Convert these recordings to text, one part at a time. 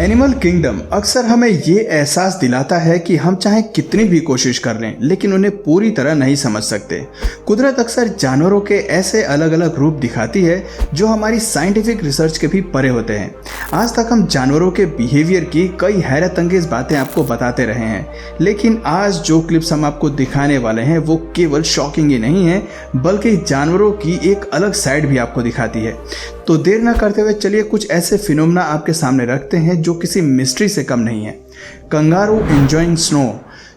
Animal kingdom अक्सर हमें ये एहसास दिलाता है कि हम चाहे कितनी भी कोशिश कर लें लेकिन उन्हें पूरी तरह नहीं समझ सकते। कुदरत अक्सर जानवरों के ऐसे अलग अलग रूप दिखाती है जो हमारी साइंटिफिक रिसर्च के भी परे होते हैं। आज तक हम जानवरों के बिहेवियर की कई हैरत अंगेज बातें आपको बताते रहे हैं, लेकिन आज जो क्लिप्स हम आपको दिखाने वाले हैं वो केवल शॉकिंग ही नहीं है बल्कि जानवरों की एक अलग साइड भी आपको दिखाती है। तो देर न करते हुए चलिए कुछ ऐसे फिनोमेना आपके सामने रखते हैं जो किसी मिस्ट्री से कम नहीं है। Kangaroo enjoying snow.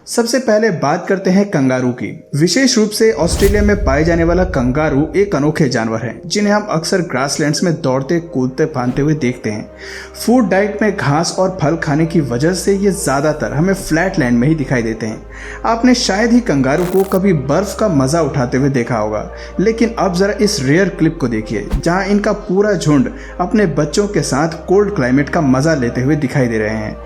सबसे पहले बात करते हैं कंगारू की। विशेष रूप से ऑस्ट्रेलिया में पाए जाने वाला कंगारू एक अनोखे जानवर है जिन्हें हम अक्सर ग्रासलैंड्स में दौड़ते कूदते फांदते हुए देखते हैं। फूड डाइट में घास और फल खाने की वजह से ये ज्यादातर हमें फ्लैट लैंड में ही दिखाई देते हैं। आपने शायद ही कंगारू को कभी बर्फ का मजा उठाते हुए देखा होगा, लेकिन अब जरा इस रेयर क्लिप को देखिए जहां इनका पूरा झुंड अपने बच्चों के साथ कोल्ड क्लाइमेट का मजा लेते हुए दिखाई दे रहे हैं।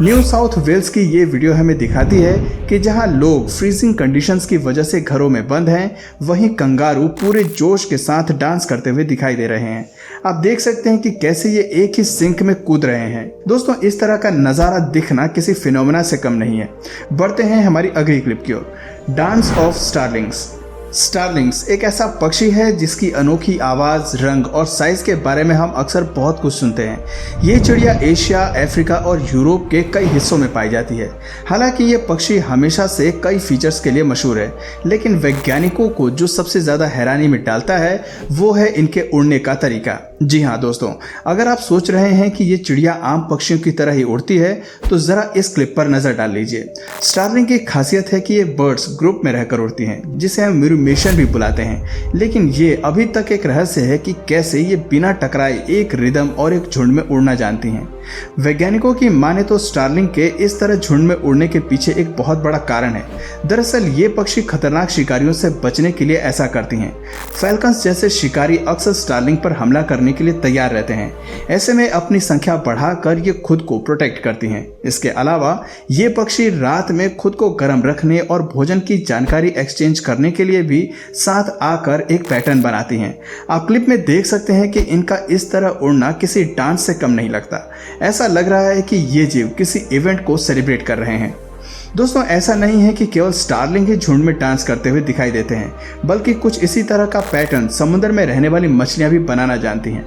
न्यू साउथ वेल्स की ये वीडियो हमें दिखाती है कि जहां लोग फ्रीजिंग कंडीशंस की वजह से घरों में बंद हैं, वहीं कंगारू पूरे जोश के साथ डांस करते हुए दिखाई दे रहे हैं। आप देख सकते हैं कि कैसे ये एक ही सिंक में कूद रहे हैं। दोस्तों, इस तरह का नज़ारा दिखना किसी फिनोमेना से कम नहीं है। बढ़ते हैं हमारी अगली क्लिप की ओर। Dance of स्टारलिंग्स। स्टारलिंग्स एक ऐसा पक्षी है जिसकी अनोखी आवाज, रंग और साइज के बारे में हम अक्सर बहुत कुछ सुनते हैं। ये चिड़िया एशिया, अफ्रीका और यूरोप के कई हिस्सों में पाई जाती है। हालांकि ये पक्षी हमेशा से कई फीचर्स के लिए मशहूर है, लेकिन वैज्ञानिकों को जो सबसे ज्यादा हैरानी में डालता है वो है इनके उड़ने का तरीका। जी हाँ दोस्तों, अगर आप सोच रहे हैं कि ये चिड़िया आम पक्षियों की तरह ही उड़ती है तो जरा इस क्लिप पर नजर डाल लीजिए। स्टारलिंग की खासियत है कि ये बर्ड्स ग्रुप में रहकर उड़ती हैं, जिसे हम मिशन भी बुलाते हैं, लेकिन ये अभी तक एक रहस्य है कि कैसे ये बिना टकराए एक रिदम और एक झुंड में उड़ना जानती हैं। वैज्ञानिकों की माने तो स्टारलिंग के इस तरह झुंड में उड़ने के पीछे एक बहुत बड़ा कारण है। दरअसल ये पक्षी खतरनाक शिकारियों से बचने के लिए ऐसा करती हैं। फैल्कन्स जैसे शिकारी अक्सर स्टारलिंग पर हमला करने के लिए तैयार रहते हैं। ऐसे में अपनी संख्या बढ़ाकर ये खुद को प्रोटेक्ट करती हैं। इसके अलावा ये पक्षी रात में खुद को गर्म रखने और भोजन की जानकारी एक्सचेंज करने के लिए भी साथ आकर एक पैटर्न बनाती हैं। आप क्लिप में देख सकते हैं कि इनका इस तरह उड़ना किसी डांस से कम नहीं लगता। ऐसा लग रहा है कि ये जीव किसी इवेंट को सेलिब्रेट कर रहे हैं। दोस्तों, ऐसा नहीं है कि केवल स्टारलिंग ही झुंड में डांस करते हुए दिखाई देते हैं, बल्कि कुछ इसी तरह का पैटर्न समुद्र में रहने वाली मछलियां भी बनाना जानती हैं।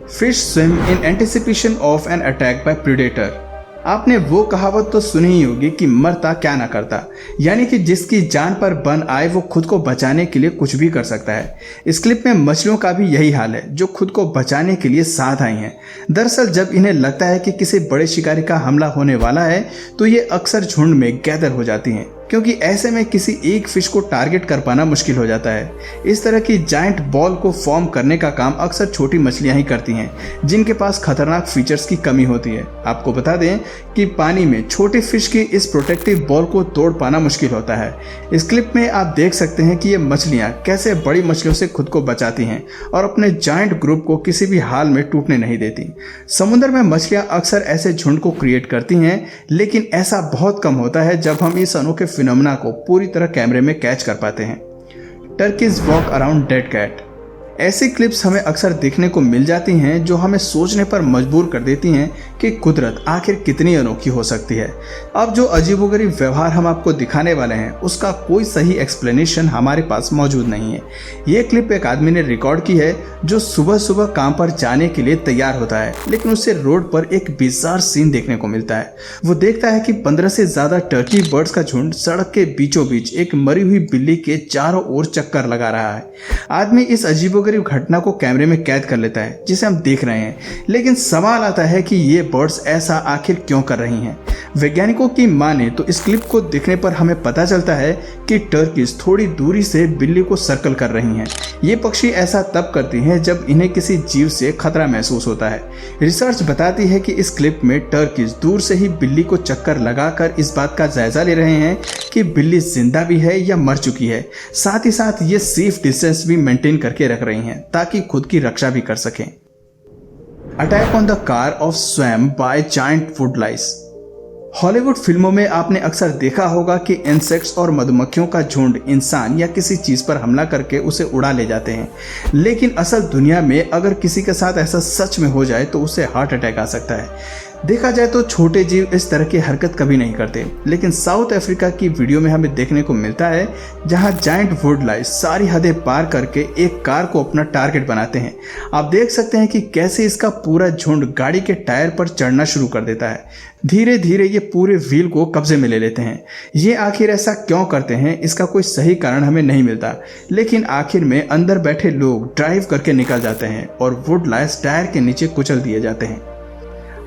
Fish swim in anticipation of an attack by predator. आपने वो कहावत तो सुनी ही होगी कि मरता क्या ना करता, यानी कि जिसकी जान पर बन आए वो खुद को बचाने के लिए कुछ भी कर सकता है। इस क्लिप में मछलियों का भी यही हाल है जो खुद को बचाने के लिए साथ आई हैं। दरअसल जब इन्हें लगता है कि किसी बड़े शिकारी का हमला होने वाला है तो ये अक्सर झुंड में गैदर हो जाती हैं, क्योंकि ऐसे में किसी एक फिश को टारगेट कर पाना मुश्किल हो जाता है। इस तरह की जायंट बॉल को फॉर्म करने का काम अक्सर छोटी मछलियां ही करती हैं, जिनके पास खतरनाक फीचर्स की कमी होती है। आपको बता दें कि पानी में छोटे फिश की इस प्रोटेक्टिव बॉल को तोड़ पाना मुश्किल होता है। इस क्लिप में आप देख सकते हैं कि ये मछलियां कैसे बड़ी मछलियों से खुद को बचाती हैं और अपने जायंट ग्रुप को किसी भी हाल में टूटने नहीं देती। समुद्र में मछलियां अक्सर ऐसे झुंड को क्रिएट करती हैं, लेकिन ऐसा बहुत कम होता है जब हम इस अनोखे फिनोमेना को पूरी तरह कैमरे में कैच कर पाते हैं। Turkeys walk around dead cat. ऐसी क्लिप्स हमें अक्सर देखने को मिल जाती हैं जो हमें सोचने पर मजबूर कर देती हैं कि कुदरत आखिर कितनी अनोखी हो सकती है। अब जो अजीबोगरीब व्यवहार हम आपको दिखाने वाले हैं उसका कोई सही एक्सप्लेनेशन हमारे पास मौजूद नहीं है। ये क्लिप एक आदमी ने रिकॉर्ड की है जो सुबह सुबह काम पर जाने के लिए तैयार होता है, लेकिन उसे रोड पर एक बिजार सीन देखने को मिलता है। वो देखता है कि 15 से ज्यादा टर्की बर्ड्स का झुंड सड़क के बीचों बीच एक मरी हुई बिल्ली के चारों ओर चक्कर लगा रहा है। आदमी इस अजीबोगरीब घटना को कैमरे में कैद कर लेता है जिसे हम देख रहे हैं, लेकिन सवाल आता है कि ये बर्ड्स ऐसा आखिर क्यों कर रही हैं। वैज्ञानिकों की माने तो इस क्लिप को देखने पर हमें पता चलता है कि टर्कीज थोड़ी दूरी से बिल्ली को सर्कल कर रही हैं। ये पक्षी ऐसा तब करती हैं जब इन्हें किसी जीव से खतरा महसूस होता है। रिसर्च बताती है कि इस क्लिप में टर्कीज दूर से ही बिल्ली को चक्कर लगाकर इस बात का जायजा ले रहे हैं कि बिल्ली जिंदा भी है या मर चुकी है। साथ ही साथ ये सेफ डिस्टेंस भी मेंटेन करके रख रही हैं ताकि खुद की रक्षा भी कर सकें। Attack on the car of swarm by giant woodlice. Hollywood फिल्मों में आपने अक्सर देखा होगा कि इंसेक्ट्स और मधुमक्खियों का झुंड इंसान या किसी चीज पर हमला करके उसे उड़ा ले जाते हैं, लेकिन असल दुनिया में अगर किसी के साथ ऐसा सच में हो जाए तो उसे हार्ट अटैक आ सकता है। देखा जाए तो छोटे जीव इस तरह की हरकत कभी नहीं करते, लेकिन साउथ अफ्रीका की वीडियो में हमें देखने को मिलता है जहां जायंट वुडलाइस सारी हदें पार करके एक कार को अपना टारगेट बनाते हैं। आप देख सकते हैं कि कैसे इसका पूरा झुंड गाड़ी के टायर पर चढ़ना शुरू कर देता है। धीरे धीरे ये पूरे व्हील को कब्जे में ले लेते हैं। ये आखिर ऐसा क्यों करते हैं, इसका कोई सही कारण हमें नहीं मिलता, लेकिन आखिर में अंदर बैठे लोग ड्राइव करके निकल जाते हैं और वुडलाइस टायर के नीचे कुचल दिए जाते हैं।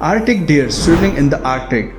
Arctic deer swimming in the Arctic.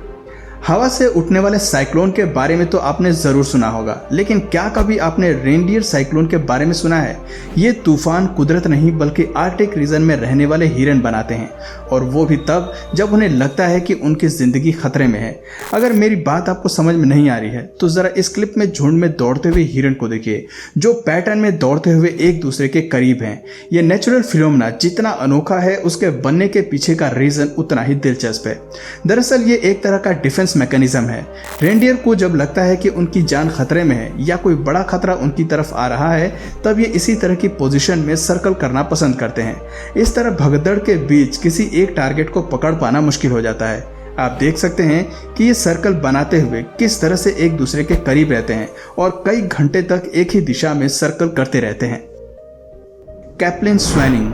हवा से उठने वाले साइक्लोन के बारे में तो आपने जरूर सुना होगा, लेकिन क्या कभी आपने रेनडियर साइक्लोन के बारे में सुना है? ये तूफान कुदरत नहीं बल्कि आर्कटिक रीजन में रहने वाले हिरन बनाते हैं, और वो भी तब जब उन्हें लगता है कि उनकी जिंदगी खतरे में है। अगर मेरी बात आपको समझ में नहीं आ रही है तो जरा इस क्लिप में झुंड में दौड़ते हुए हिरन को देखिए, जो पैटर्न में दौड़ते हुए एक दूसरे के करीब हैं। ये नेचुरल फिनोमेना जितना अनोखा है, उसके बनने के पीछे का रीजन उतना ही दिलचस्प है। दरअसल ये एक तरह का डिफेंस मैकेनिज्म है। रेनडियर को जब लगता है कि उनकी जान खतरे में है या कोई बड़ा खतरा उनकी तरफ आ रहा है, तब ये इसी तरह की पोजीशन में सर्कल करना पसंद करते हैं। इस तरह भगदड़ के बीच किसी एक टारगेट को पकड़ पाना मुश्किल हो जाता है। आप देख सकते हैं कि ये सर्कल बनाते हुए किस तरह से एक दूसरे के करीब रहते हैं और कई घंटे तक एक ही दिशा में सर्कल करते रहते हैं। कैप्लिन स्वेनिंग।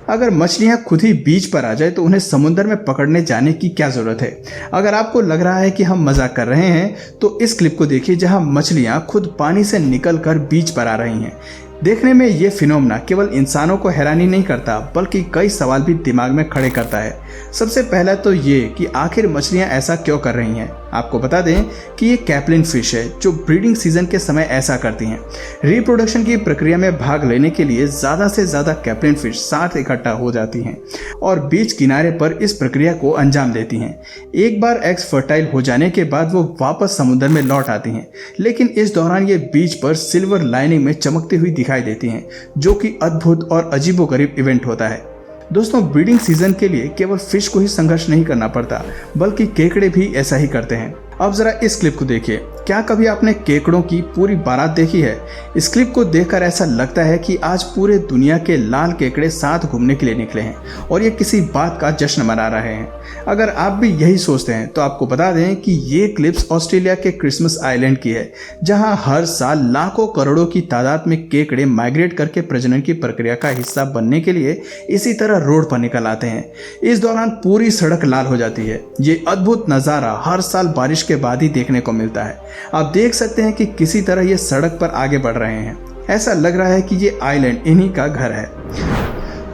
अगर मछलियां खुद ही बीच पर आ जाए तो उन्हें समुद्र में पकड़ने जाने की क्या जरूरत है? अगर आपको लग रहा है कि हम मजाक कर रहे हैं तो इस क्लिप को देखिए जहां मछलियां खुद पानी से निकलकर बीच पर आ रही हैं। देखने में ये फिनोमेना केवल इंसानों को हैरानी नहीं करता बल्कि कई सवाल भी दिमाग में खड़े करता है। सबसे पहला तो ये कि आखिर मछलियां ऐसा क्यों कर रही हैं। आपको बता दें कि ये कैप्लिन फिश है जो ब्रीडिंग सीजन के समय ऐसा करती हैं। रिप्रोडक्शन की प्रक्रिया में भाग लेने के लिए ज्यादा से ज्यादा कैप्लिन फिश साथ इकट्ठा हो जाती हैं और बीच किनारे पर इस प्रक्रिया को अंजाम देती हैं। एक बार एग्स फर्टाइल हो जाने के बाद वो वापस समुद्र में लौट आती हैं, लेकिन इस दौरान ये बीच पर सिल्वर लाइनिंग में चमकती हुई दिखाई देती हैं, जो कि अद्भुत और अजीबोगरीब इवेंट होता है। दोस्तों, ब्रीडिंग सीजन के लिए केवल फिश को ही संघर्ष नहीं करना पड़ता बल्कि केकड़े भी ऐसा ही करते हैं। अब जरा इस क्लिप को देखिए। क्या कभी आपने केकड़ों की पूरी बारात देखी है? इस क्लिप को देखकर ऐसा लगता है कि आज पूरे दुनिया के लाल केकड़े साथ घूमने के लिए निकले हैं और ये किसी बात का जश्न मना रहे हैं। अगर आप भी यही सोचते हैं तो आपको बता दें कि ये क्लिप्स ऑस्ट्रेलिया के क्रिसमस आइलैंड की है, जहां हर साल लाखों करोड़ों की तादाद में केकड़े माइग्रेट करके प्रजनन की प्रक्रिया का हिस्सा बनने के लिए इसी तरह रोड पर निकल आते हैं। इस दौरान पूरी सड़क लाल हो जाती है। ये अद्भुत नज़ारा हर साल बारिश के बाद ही देखने को मिलता है। आप देख सकते हैं कि किसी तरह ये सड़क पर आगे बढ़ रहे हैं। ऐसा लग रहा है कि ये आइलैंड इन्हीं का घर है।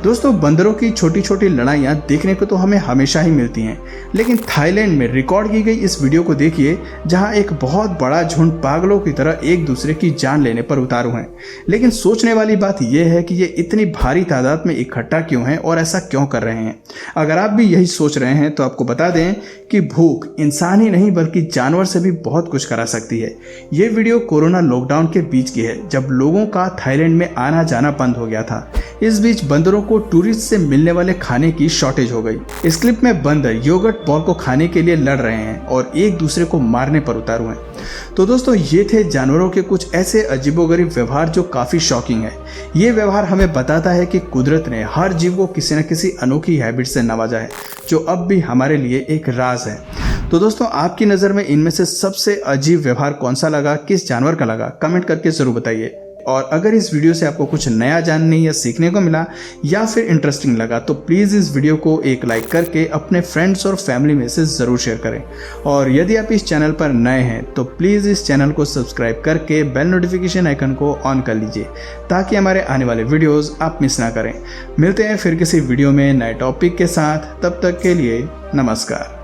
दोस्तों, बंदरों की छोटी छोटी लड़ाइयाँ देखने को तो हमें हमेशा ही मिलती हैं, लेकिन थाईलैंड में रिकॉर्ड की गई इस वीडियो को देखिए जहां एक बहुत बड़ा झुंड पागलों की तरह एक दूसरे की जान लेने पर उतारू हैं। लेकिन सोचने वाली बात यह है कि ये इतनी भारी तादाद में इकट्ठा क्यों हैं और ऐसा क्यों कर रहे हैं। अगर आप भी यही सोच रहे हैं तो आपको बता दें कि भूख इंसान ही नहीं बल्कि जानवर से भी बहुत कुछ करा सकती है। ये वीडियो कोरोना लॉकडाउन के बीच की है, जब लोगों का थाईलैंड में आना जाना बंद हो गया था। इस बीच बंदरों को टूरिस्ट से मिलने वाले खाने की शॉर्टेज हो गई। इस क्लिप में बंदर योगर्ट बॉल को खाने के लिए लड़ रहे हैं और एक दूसरे को मारने पर उतारू हैं। तो दोस्तों, ये थे जानवरों के कुछ ऐसे अजीबोगरीब व्यवहार जो काफी शॉकिंग है। ये व्यवहार हमें बताता है कि कुदरत ने हर जीव को किसी न किसी अनोखी हैबिट से नवाजा है, जो अब भी हमारे लिए एक राज है। तो दोस्तों, आपकी नज़र में इनमें से सबसे अजीब व्यवहार कौन सा लगा, किस जानवर का लगा, कमेंट करके जरूर बताइए। और अगर इस वीडियो से आपको कुछ नया जानने या सीखने को मिला या फिर इंटरेस्टिंग लगा तो प्लीज़ इस वीडियो को एक लाइक करके अपने फ्रेंड्स और फैमिली में से ज़रूर शेयर करें। और यदि आप इस चैनल पर नए हैं तो प्लीज़ इस चैनल को सब्सक्राइब करके बेल नोटिफिकेशन आइकन को ऑन कर लीजिए, ताकि हमारे आने वाले वीडियोज़ आप मिस ना करें। मिलते हैं फिर किसी वीडियो में नए टॉपिक के साथ। तब तक के लिए नमस्कार।